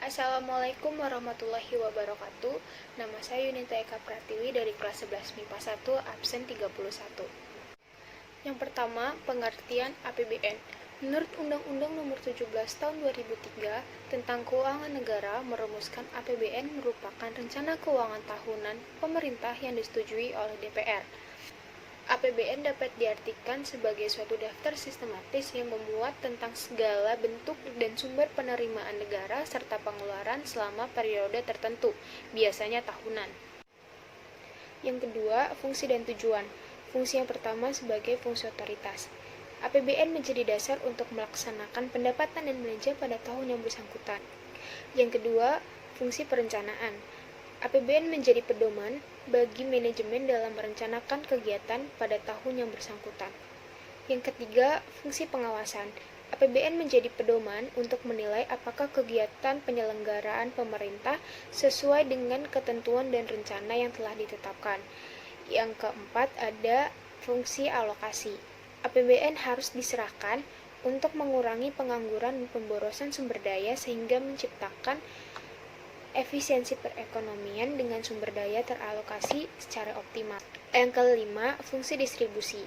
Assalamualaikum warahmatullahi wabarakatuh. Nama saya Yunita Eka Pratiwi dari kelas 11 MIPA 1, absen 31. Yang pertama, pengertian APBN. Menurut Undang-Undang Nomor 17 Tahun 2003 tentang Keuangan Negara merumuskan APBN merupakan rencana keuangan tahunan pemerintah yang disetujui oleh DPR. APBN dapat diartikan sebagai suatu daftar sistematis yang memuat tentang segala bentuk dan sumber penerimaan negara serta pengeluaran selama periode tertentu, biasanya tahunan. Yang kedua, fungsi dan tujuan. Fungsi yang pertama sebagai fungsi otoritas. APBN menjadi dasar untuk melaksanakan pendapatan dan belanja pada tahun yang bersangkutan. Yang kedua, fungsi perencanaan. APBN menjadi pedoman bagi manajemen dalam merencanakan kegiatan pada tahun yang bersangkutan. Yang ketiga, fungsi pengawasan. APBN menjadi pedoman untuk menilai apakah kegiatan penyelenggaraan pemerintah sesuai dengan ketentuan dan rencana yang telah ditetapkan. Yang keempat, ada fungsi alokasi. APBN harus diserahkan untuk mengurangi pengangguran dan pemborosan sumber daya sehingga menciptakan efisiensi perekonomian dengan sumber daya teralokasi secara optimal. Yang kelima, fungsi distribusi.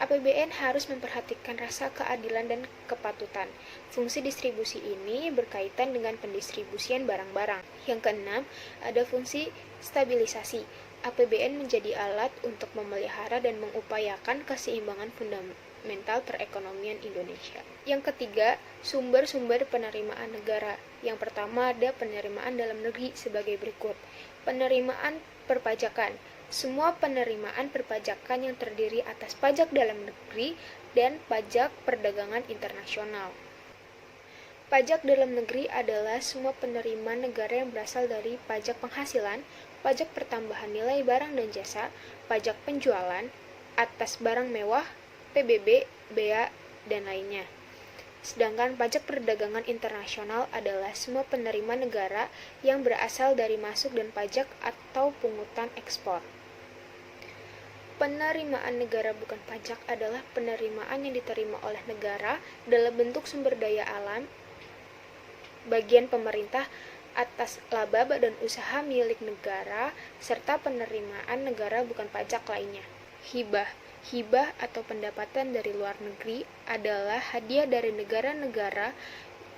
APBN harus memperhatikan rasa keadilan dan kepatutan. Fungsi distribusi ini berkaitan dengan pendistribusian barang-barang. Yang keenam, ada fungsi stabilisasi. APBN menjadi alat untuk memelihara dan mengupayakan keseimbangan fundamental perekonomian Indonesia. Yang ketiga, sumber-sumber penerimaan negara. Yang pertama ada penerimaan dalam negeri sebagai berikut. Penerimaan perpajakan. Semua penerimaan perpajakan yang terdiri atas pajak dalam negeri dan pajak perdagangan internasional. Pajak dalam negeri adalah semua penerimaan negara yang berasal dari pajak penghasilan, pajak pertambahan nilai barang dan jasa, pajak penjualan, atas barang mewah, PBB, bea, dan lainnya. Sedangkan pajak perdagangan internasional adalah semua penerimaan negara yang berasal dari masuk dan pajak atau pungutan ekspor. Penerimaan negara bukan pajak adalah penerimaan yang diterima oleh negara dalam bentuk sumber daya alam, bagian pemerintah atas laba dan usaha milik negara, serta penerimaan negara bukan pajak lainnya. Hibah atau pendapatan dari luar negeri adalah hadiah dari negara-negara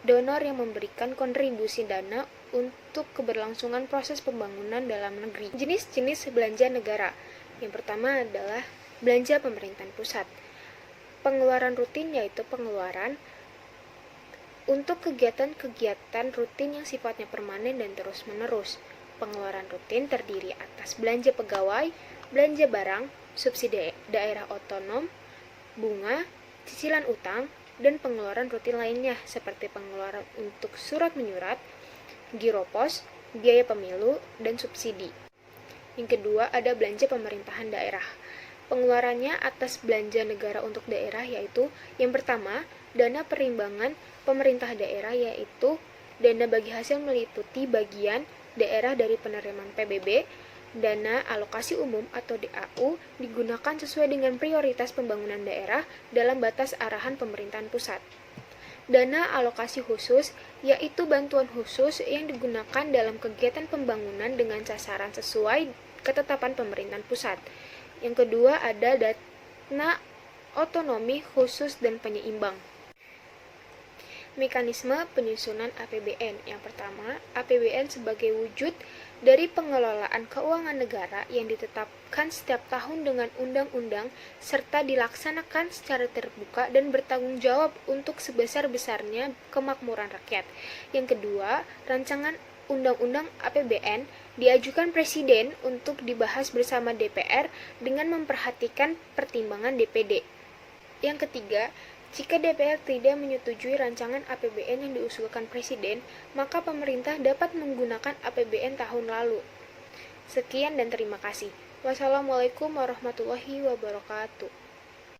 donor yang memberikan kontribusi dana untuk keberlangsungan proses pembangunan dalam negeri. Jenis-jenis belanja negara. Yang pertama adalah belanja pemerintahan pusat. Pengeluaran rutin yaitu pengeluaran untuk kegiatan-kegiatan rutin yang sifatnya permanen dan terus-menerus. Pengeluaran rutin terdiri atas belanja pegawai, belanja barang, subsidi daerah otonom, bunga, cicilan utang, dan pengeluaran rutin lainnya seperti pengeluaran untuk surat menyurat, giro pos, biaya pemilu, dan subsidi. Yang kedua ada belanja pemerintahan daerah. Pengeluarannya atas belanja negara untuk daerah yaitu yang pertama, dana perimbangan pemerintah daerah yaitu dana bagi hasil meliputi bagian daerah dari penerimaan PBB, dana alokasi umum atau DAU digunakan sesuai dengan prioritas pembangunan daerah dalam batas arahan pemerintahan pusat. Dana alokasi khusus yaitu bantuan khusus yang digunakan dalam kegiatan pembangunan dengan sasaran sesuai ketetapan pemerintahan pusat. Yang kedua ada dana otonomi khusus dan penyeimbang. Mekanisme penyusunan APBN. Yang pertama, APBN sebagai wujud dari pengelolaan keuangan negara yang ditetapkan setiap tahun dengan undang-undang serta dilaksanakan secara terbuka dan bertanggung jawab untuk sebesar-besarnya kemakmuran rakyat. Yang kedua, rancangan undang-undang APBN diajukan Presiden untuk dibahas bersama DPR dengan memperhatikan pertimbangan DPD. Yang ketiga, jika DPR tidak menyetujui rancangan APBN yang diusulkan Presiden, maka pemerintah dapat menggunakan APBN tahun lalu. Sekian dan terima kasih. Wassalamualaikum warahmatullahi wabarakatuh.